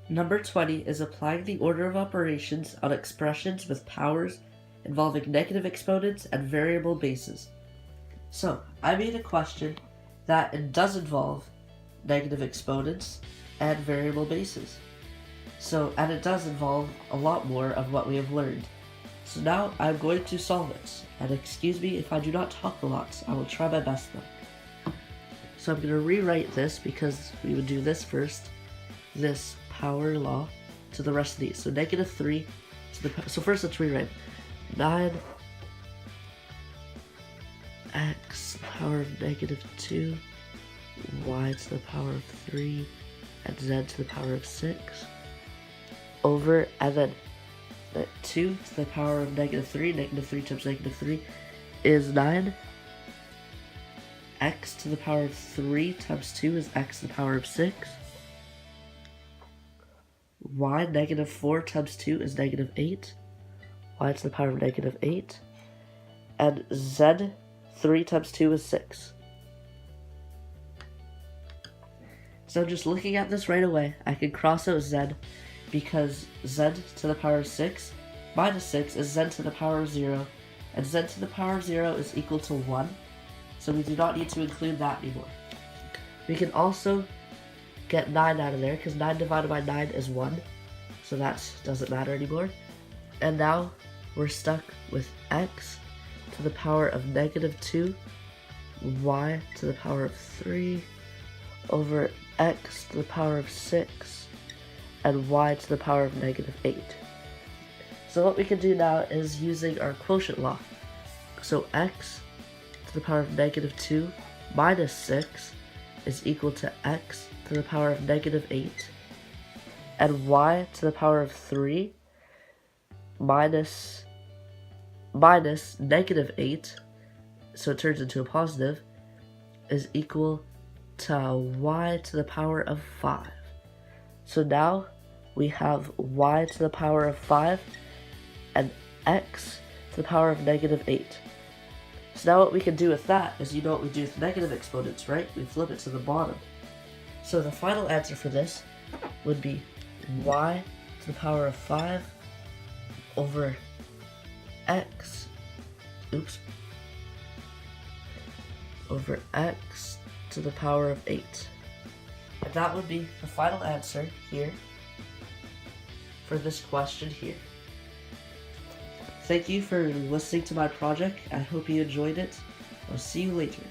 Number 20 is applying the order of operations on expressions with powers involving negative exponents and variable bases. So, I made a question that it does involve negative exponents and variable bases. And it does involve a lot more of what we have learned. So now I'm going to solve it. And excuse me if I do not talk a lot. I will try my best though. So I'm going to rewrite this because we would do this first. This power law to the rest of these. So negative 3 to the... So first let's rewrite. 9 x to the power of negative 2 y to the power of 3 and z to the power of 6 over, and then 2 to the power of negative 3 times negative 3 is 9. X to the power of 3 times 2 is x to the power of 6. Y negative 4 times 2 is negative 8. Y to the power of negative 8. And z 3 times 2 is 6. So just looking at this right away, I can cross out z because z to the power of 6 minus 6 is z to the power of 0, and z to the power of 0 is equal to 1, so we do not need to include that anymore. We can also get 9 out of there because 9 divided by 9 is 1, so that doesn't matter anymore. And now we're stuck with x to the power of negative 2, y to the power of 3, over x to the power of 6, and y to the power of negative 8. So what we can do now is using our quotient law. So x to the power of negative 2 minus 6 is equal to x to the power of negative 8, and y to the power of 3 minus negative 8, so it turns into a positive, is equal to y to the power of 5. So now we have y to the power of 5 and x to the power of negative 8. So now what we can do with that is, you know what we do with negative exponents, right? We flip it to the bottom. So the final answer for this would be y to the power of 5 over x, over x to the power of 8. And that would be the final answer here for this question here. Thank you for listening to my project. I hope you enjoyed it. I'll see you later.